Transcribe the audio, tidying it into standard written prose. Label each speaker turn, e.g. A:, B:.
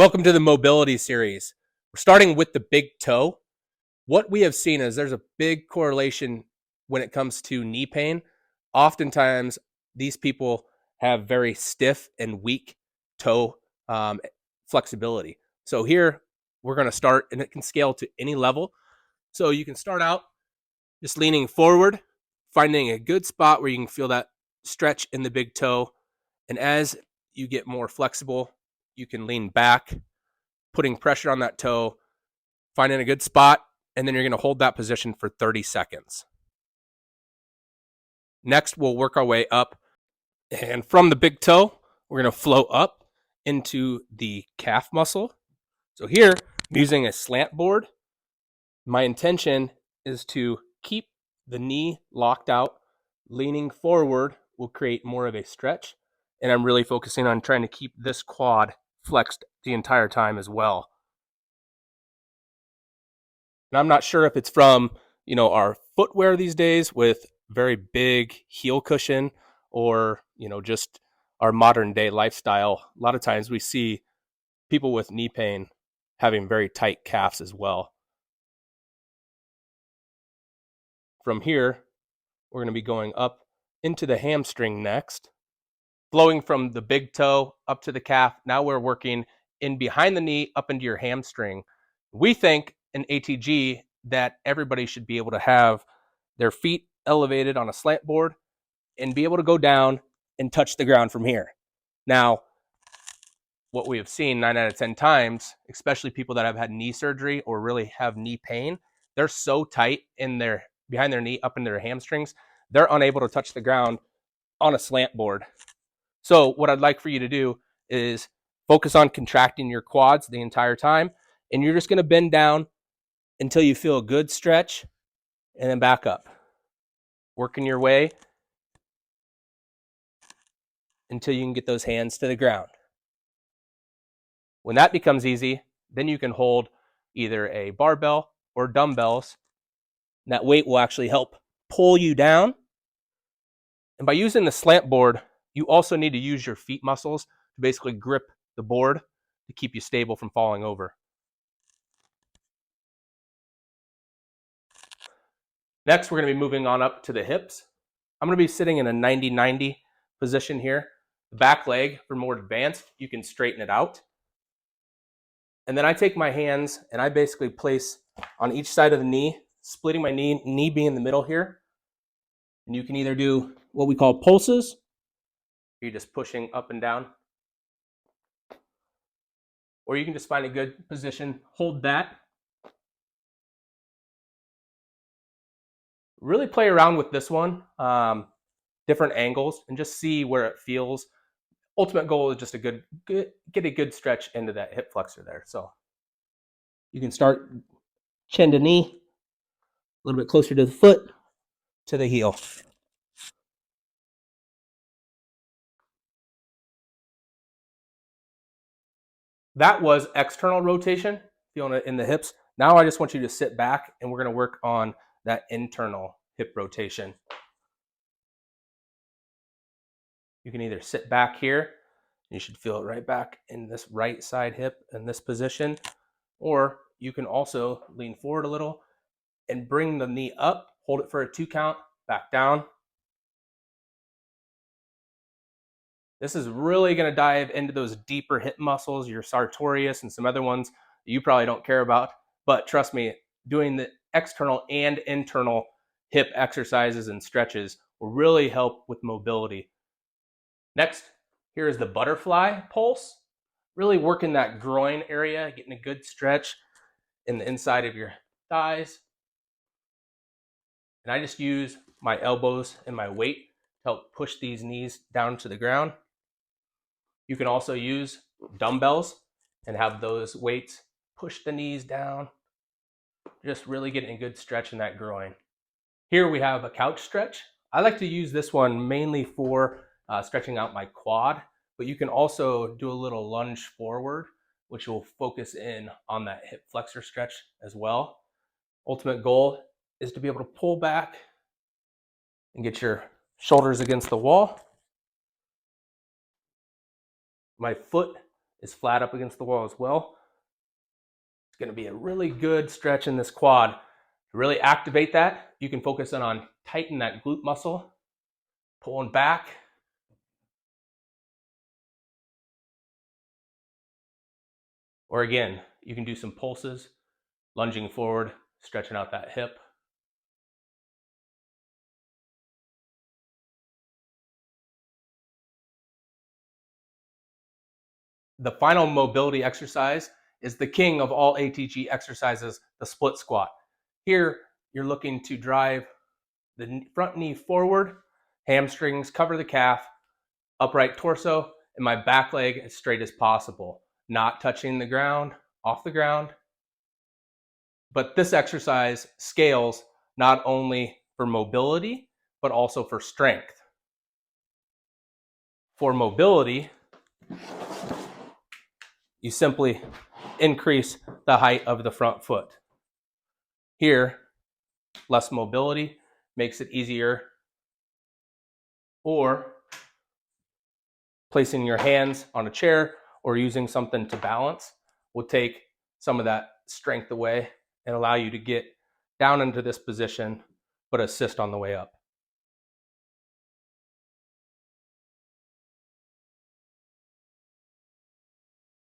A: Welcome to the mobility series. We're starting with the big toe. What we have seen is there's a big correlation when it comes to knee pain. Oftentimes, these people have very stiff and weak toe flexibility. So here we're going to start, and it can scale to any level. So you can start out just leaning forward, finding a good spot where you can feel that stretch in the big toe. And as you get more flexible, you can lean back, putting pressure on that toe, finding a good spot, and then you're going to hold that position for 30 seconds. Next, we'll work our way up. And from the big toe, we're going to flow up into the calf muscle. So here, I'm using a slant board. My intention is to keep the knee locked out. Leaning forward will create more of a stretch. And I'm really focusing on trying to keep this quad flexed the entire time as well. And I'm not sure if it's from, our footwear these days with very big heel cushion or, just our modern day lifestyle. A lot of times we see people with knee pain having very tight calves as well. From here, we're going to be going up into the hamstring next, flowing from the big toe up to the calf. Now we're working in behind the knee up into your hamstring. We think in ATG that everybody should be able to have their feet elevated on a slant board and be able to go down and touch the ground from here. Now, what we have seen 9 out of 10 times, especially people that have had knee surgery or really have knee pain, they're so tight in their behind their knee up in their hamstrings, they're unable to touch the ground on a slant board. So what I'd like for you to do is focus on contracting your quads the entire time, and you're just going to bend down until you feel a good stretch, and then back up. Working your way until you can get those hands to the ground. When that becomes easy, then you can hold either a barbell or dumbbells. And that weight will actually help pull you down. And by using the slant board, you also need to use your feet muscles to basically grip the board to keep you stable from falling over. Next, we're going to be moving on up to the hips. I'm going to be sitting in a 90-90 position here. The back leg, for more advanced, you can straighten it out. And then I take my hands and I basically place on each side of the knee, splitting my knee being in the middle here. And you can either do what we call pulses, you're just pushing up and down, or you can just find a good position, hold that. Really play around with this one, different angles, and just see where it feels. Ultimate goal is just get a good stretch into that hip flexor there. So you can start chin to knee, a little bit closer to the foot, to the heel. That was external rotation, feeling it in the hips. Now I just want you to sit back and we're going to work on that internal hip rotation. You can either sit back here, you should feel it right back in this right side hip in this position, or you can also lean forward a little and bring the knee up, hold it for a 2 count, back down. This is really going to dive into those deeper hip muscles, your sartorius and some other ones that you probably don't care about. But trust me, doing the external and internal hip exercises and stretches will really help with mobility. Next, here is the butterfly pulse. Really working that groin area, getting a good stretch in the inside of your thighs. And I just use my elbows and my weight to help push these knees down to the ground. You can also use dumbbells and have those weights push the knees down, just really getting a good stretch in that groin. Here we have a couch stretch. I like to use this one mainly for stretching out my quad, but you can also do a little lunge forward, which will focus in on that hip flexor stretch as well. Ultimate goal is to be able to pull back and get your shoulders against the wall. My foot is flat up against the wall as well. It's going to be a really good stretch in this quad. To really activate that, you can focus on tighten that glute muscle, pulling back. Or again, you can do some pulses, lunging forward, stretching out that hip. The final mobility exercise is the king of all ATG exercises, the split squat. Here, you're looking to drive the front knee forward, hamstrings cover the calf, upright torso, and my back leg as straight as possible, not touching the ground, off the ground. But this exercise scales not only for mobility, but also for strength. For mobility, you simply increase the height of the front foot. Here, less mobility makes it easier, or placing your hands on a chair or using something to balance will take some of that strength away and allow you to get down into this position, but assist on the way up.